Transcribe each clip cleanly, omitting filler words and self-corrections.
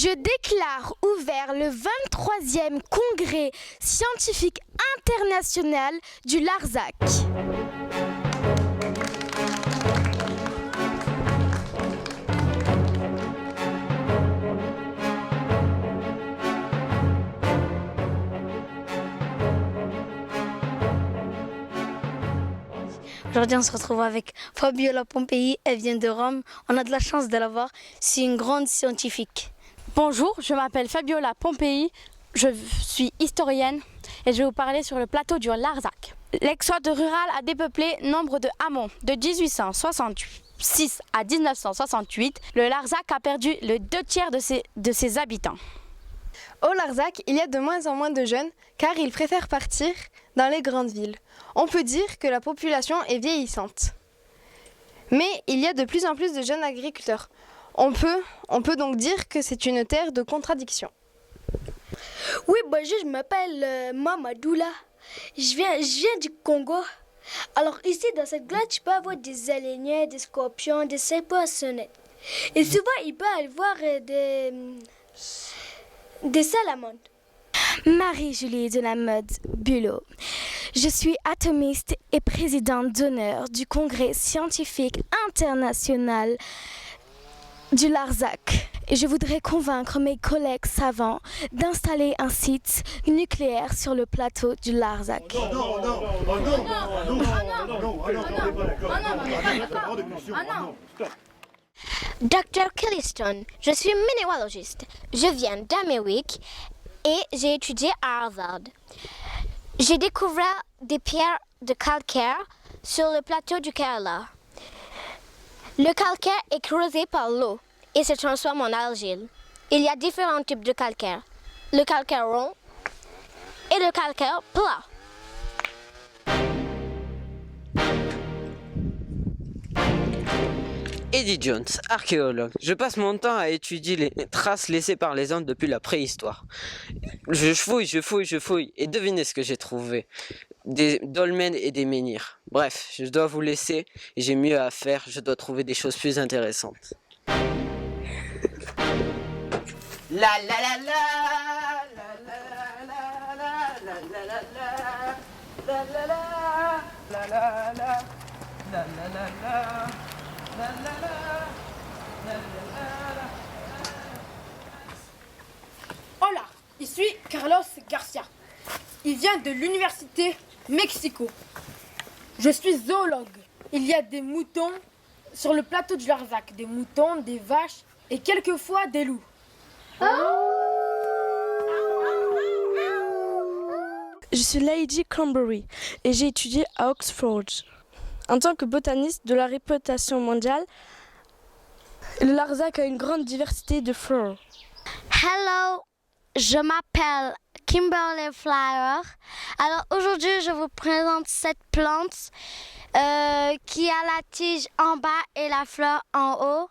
Je déclare ouvert le 23e congrès scientifique international du Larzac. Aujourd'hui, on se retrouve avec Fabiola Pompei. Elle vient de Rome. On a de la chance de la voir. C'est une grande scientifique. Bonjour, je m'appelle Fabiola Pompei. Je suis historienne et je vais vous parler sur le plateau du Larzac. L'exode rural a dépeuplé nombre de hameaux. De 1866 à 1968, le Larzac a perdu le 2/3 de ses habitants. Au Larzac, il y a de moins en moins de jeunes car ils préfèrent partir dans les grandes villes. On peut dire que la population est vieillissante. Mais il y a de plus en plus de jeunes agriculteurs. On peut donc dire que c'est une terre de contradictions. Oui, bonjour, je m'appelle Mamadoula. Je viens du Congo. Alors ici, dans cette grotte, tu peux avoir des araignées, des scorpions, des serpents à sonnette. Et souvent, il peut y avoir des salamandres. Marie-Julie de la Mode Bulot. Je suis atomiste et présidente d'honneur du Congrès scientifique international du Larzac. Et je voudrais convaincre mes collègues savants d'installer un site nucléaire sur le plateau du Larzac. Dr. Killiston, je suis minéralogiste. Je viens d'Amérique et j'ai étudié à Harvard. J'ai découvert des pierres de calcaire sur le plateau du Kerala. Le calcaire est creusé par l'eau et se transforme en argile. Il y a différents types de calcaire. Le calcaire rond et le calcaire plat. Eddie Jones, archéologue. Je passe mon temps à étudier les traces laissées par les hommes depuis la préhistoire. Je fouille, et devinez ce que j'ai trouvé. Des dolmens et des menhirs. Bref, je dois vous laisser, et j'ai mieux à faire, je dois trouver des choses plus intéressantes. La la la la, la la la la la la la la la la la la la la la la. Hola, je suis Carlos Garcia. Il vient de l'université Mexico. Je suis zoologue. Il y a des moutons sur le plateau du Larzac. Des moutons, des vaches et quelquefois des loups. Je suis Lady Cranberry et j'ai étudié à Oxford. En tant que botaniste de la réputation mondiale, le Larzac a une grande diversité de fleurs. Hello, je m'appelle Kimberly Flower. Alors aujourd'hui, je vous présente cette plante qui a la tige en bas et la fleur en haut.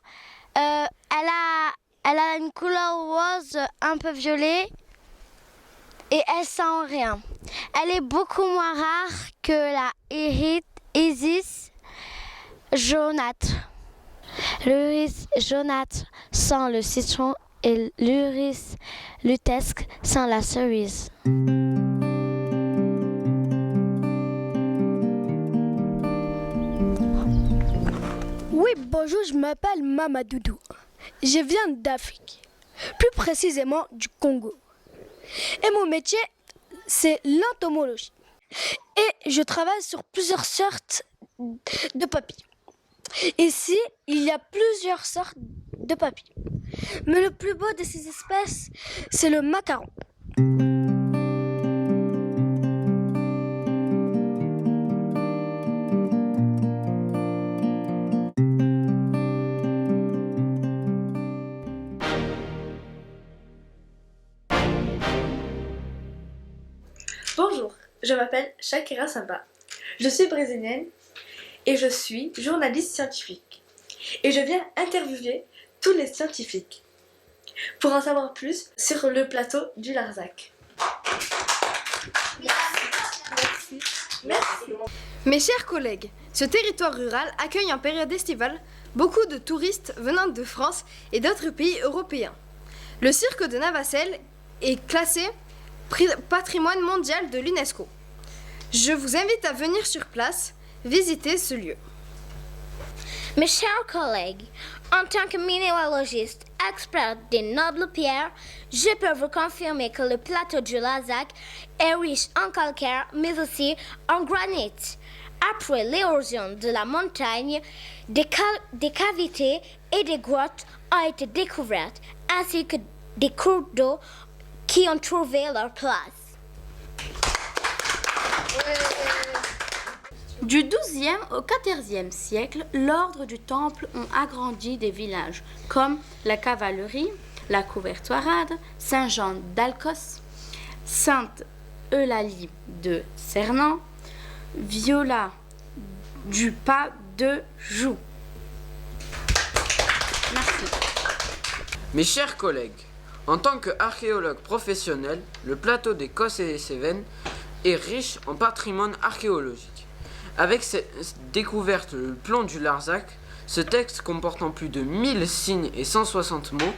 Elle a une couleur rose un peu violet et elle sent rien. Elle est beaucoup moins rare que la Iris jaunâtre. L'iris jaunâtre sent le citron et l'iris lutesque sent la cerise. Oui, bonjour, je m'appelle Mamadoudou. Je viens d'Afrique, plus précisément du Congo. Et mon métier, c'est l'entomologie. Et je travaille sur plusieurs sortes de papillons. Ici, il y a plusieurs sortes de papillons. Mais le plus beau de ces espèces, c'est le macaron. Bonjour, je m'appelle Shakira Samba. Je suis brésilienne et je suis journaliste scientifique. Et je viens interviewer tous les scientifiques pour en savoir plus sur le plateau du Larzac. Merci. Mes chers collègues, ce territoire rural accueille en période estivale beaucoup de touristes venant de France et d'autres pays européens. Le cirque de Navacelles est classé patrimoine mondial de l'UNESCO. Je vous invite à venir sur place visiter ce lieu. Mes chers collègues, en tant que minéralogiste expert des nobles pierres, je peux vous confirmer que le plateau du Larzac est riche en calcaire, mais aussi en granit. Après l'érosion de la montagne, des cavités et des grottes ont été découvertes, ainsi que des cours d'eau qui ont trouvé leur place. Du XIIe au XIVe siècle, l'ordre du Temple ont agrandi des villages comme la cavalerie, la Couvertoirade, Saint-Jean d'Alcos, Sainte-Eulalie de Cernan, Viola du Pas de Joux. Merci. Mes chers collègues, en tant qu'archéologue professionnel, le plateau des Cosses et des Cévennes est riche en patrimoine archéologique. Avec cette découverte, le plan du Larzac, ce texte comportant plus de 1000 signes et 160 mots,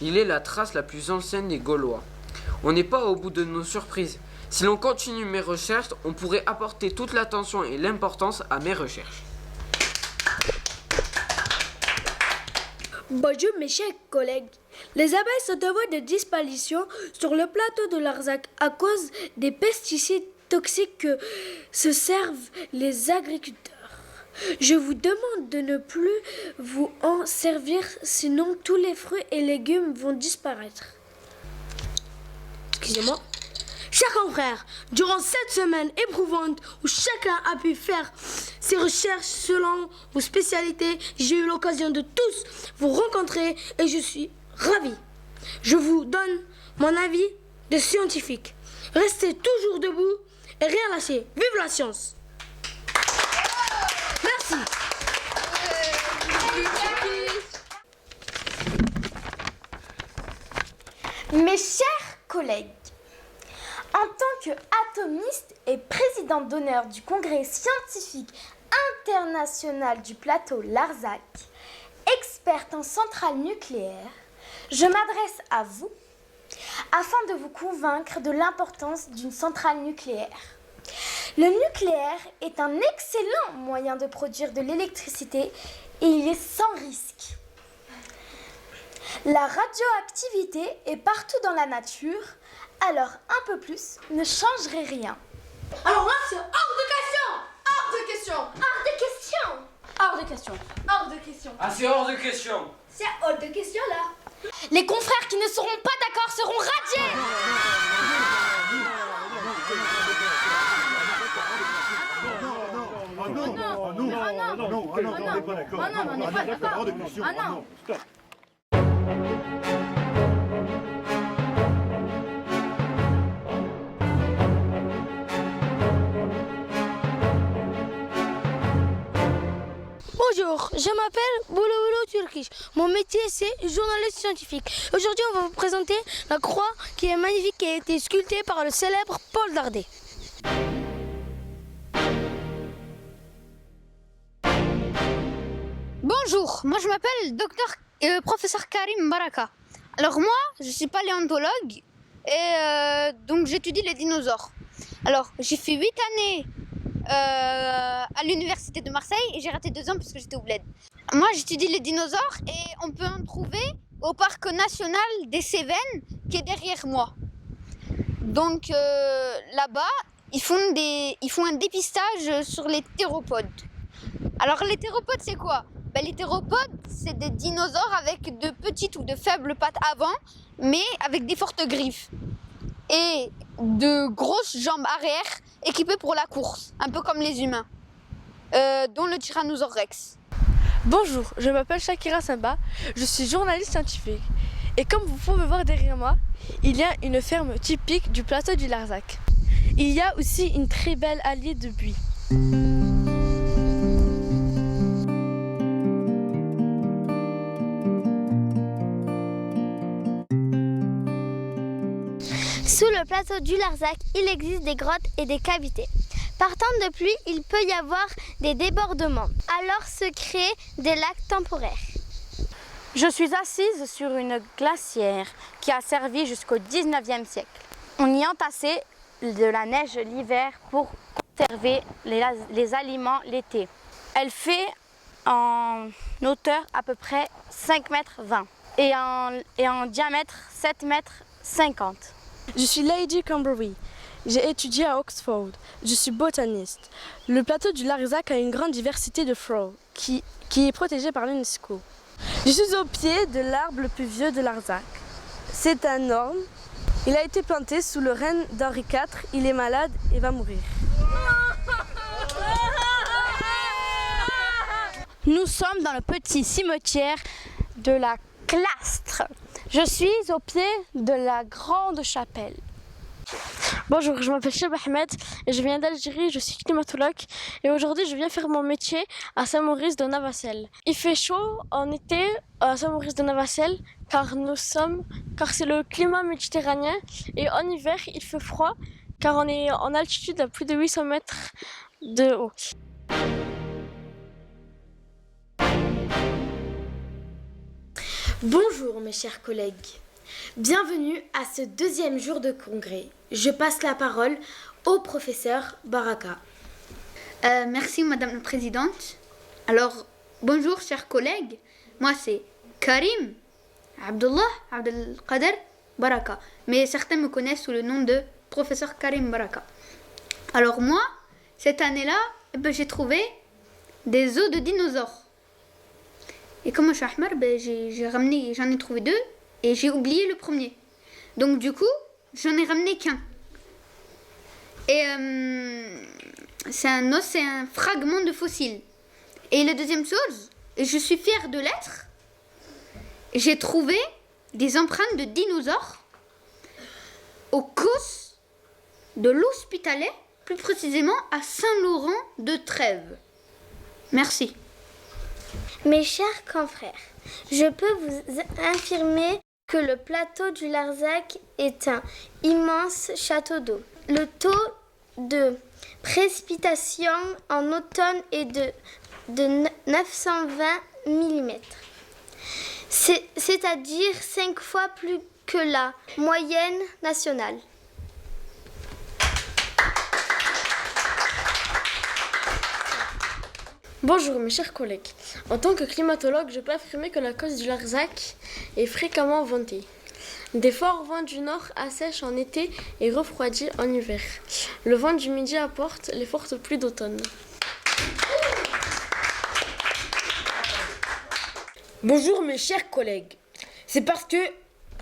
il est la trace la plus ancienne des Gaulois. On n'est pas au bout de nos surprises. Si l'on continue mes recherches, on pourrait apporter toute l'attention et l'importance à mes recherches. Bonjour mes chers collègues. Les abeilles sont en voie de disparition sur le plateau de Larzac à cause des pesticides toxiques que se servent les agriculteurs. Je vous demande de ne plus vous en servir, sinon tous les fruits et légumes vont disparaître. Excusez-moi. Chers confrères, durant cette semaine éprouvante où chacun a pu faire ses recherches selon vos spécialités, j'ai eu l'occasion de tous vous rencontrer et je suis ravi. Je vous donne mon avis de scientifique. Restez toujours debout et rien lâcher. Vive la science! Merci. Mes chers collègues, en tant qu'atomiste et présidente d'honneur du Congrès scientifique international du plateau Larzac, experte en centrales nucléaires, je m'adresse à vous afin de vous convaincre de l'importance d'une centrale nucléaire. Le nucléaire est un excellent moyen de produire de l'électricité et il est sans risque. La radioactivité est partout dans la nature, alors un peu plus ne changerait rien. Alors là, c'est hors de question! Hors de question! Hors de question! Hors de question! Hors de question! Ah, c'est hors de question! C'est hors de question là! Les confrères qui ne seront pas d'accord seront radiés! Bonjour, je m'appelle Bouloulou Turkish. Mon métier c'est journaliste scientifique. Aujourd'hui on va vous présenter la croix qui est magnifique, qui a été sculptée par le célèbre Paul Dardet. Bonjour, moi je m'appelle professeur Karim Baraka. Alors moi, je suis paléontologue et donc j'étudie les dinosaures. Alors j'ai fait 8 années à l'université de Marseille et j'ai raté 2 ans parce que j'étais au bled. Moi j'étudie les dinosaures et on peut en trouver au parc national des Cévennes qui est derrière moi. Donc là-bas, ils font un dépistage sur les théropodes. Alors les théropodes c'est quoi? Les théropodes, c'est des dinosaures avec de petites ou de faibles pattes avant, mais avec des fortes griffes. Et de grosses jambes arrière équipées pour la course, un peu comme les humains, dont le Tyrannosaure Rex. Bonjour, je m'appelle Shakira Samba, je suis journaliste scientifique. Et comme vous pouvez voir derrière moi, il y a une ferme typique du plateau du Larzac. Il y a aussi une très belle allée de buis. Sous le plateau du Larzac, il existe des grottes et des cavités. Partant de pluie, il peut y avoir des débordements. Alors se créent des lacs temporaires. Je suis assise sur une glacière qui a servi jusqu'au 19e siècle. On y entassait de la neige l'hiver pour conserver les aliments l'été. Elle fait en hauteur à peu près 5,20 m et en diamètre 7,50 m. Je suis Lady Camberry. J'ai étudié à Oxford. Je suis botaniste. Le plateau du Larzac a une grande diversité de flore qui est protégée par l'UNESCO. Je suis au pied de l'arbre le plus vieux de Larzac. C'est un orme. Il a été planté sous le règne d'Henri IV. Il est malade et va mourir. Nous sommes dans le petit cimetière de la Clastre. Je suis au pied de la grande chapelle. Bonjour, je m'appelle Cheb Ahmed et je viens d'Algérie, je suis climatologue et aujourd'hui je viens faire mon métier à Saint-Maurice de Navassel. Il fait chaud en été à Saint-Maurice de Navassel car c'est le climat méditerranéen et en hiver il fait froid car on est en altitude à plus de 800 mètres de haut. Bonjour mes chers collègues, bienvenue à ce deuxième jour de congrès. Je passe la parole au professeur Baraka. Merci Madame la Présidente. Alors, bonjour chers collègues, moi c'est Karim Abdullah Abdelkader Baraka, mais certains me connaissent sous le nom de professeur Karim Baraka. Alors moi, cette année-là, j'ai trouvé des os de dinosaures. Et comme je suis Ahmar, j'en ai trouvé 2 et j'ai oublié le premier. Donc du coup, j'en ai ramené qu'un. Et c'est un os, c'est un fragment de fossile. Et la deuxième chose, et je suis fière de l'être, j'ai trouvé des empreintes de dinosaures au COS de l'Hospitalet, plus précisément à Saint-Laurent-de-Trèves. Merci. Mes chers confrères, je peux vous affirmer que le plateau du Larzac est un immense château d'eau. Le taux de précipitation en automne est de 920 mm, c'est-à-dire 5 fois plus que la moyenne nationale. Bonjour mes chers collègues, en tant que climatologue, je peux affirmer que la côte du Larzac est fréquemment ventée. Des forts vents du nord assèchent en été et refroidissent en hiver. Le vent du midi apporte les fortes pluies d'automne. Bonjour mes chers collègues, c'est parce que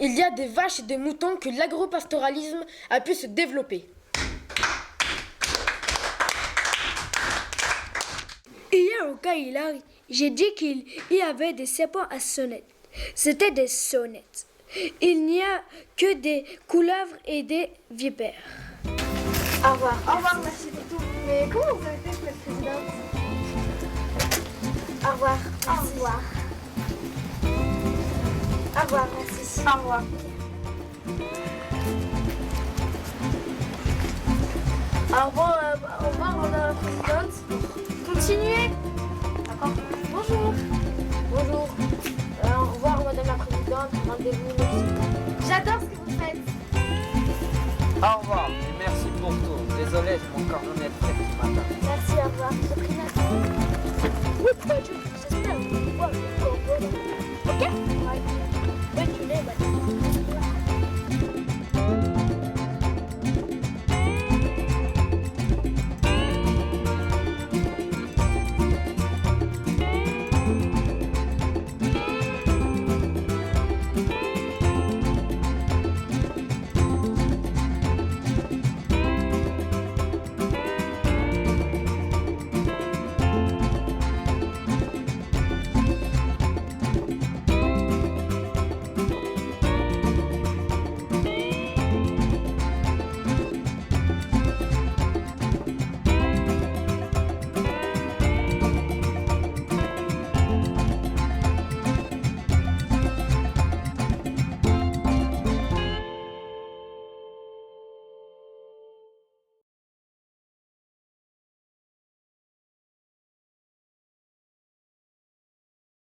il y a des vaches et des moutons que l'agropastoralisme a pu se développer. Hier au Caïlari, j'ai dit qu'il y avait des serpents à sonnettes. C'était des sonnettes. Il n'y a que des couleuvres et des vipères. Au revoir. Au revoir, merci pour tout. Mais comment vous avez fait pour être présidente? Au revoir. Au revoir. Au revoir, merci. Au revoir. Au revoir, madame la présidente. Continuez. D'accord. Bonjour. Bonjour. Au revoir, madame la présidente. Rendez-vous merci. J'adore ce que vous faites. Au revoir et merci pour tout. Désolé, je m'en encore être prêt ce matin. Merci, au revoir. J'ai pris la... Oui, j'espère. Ok.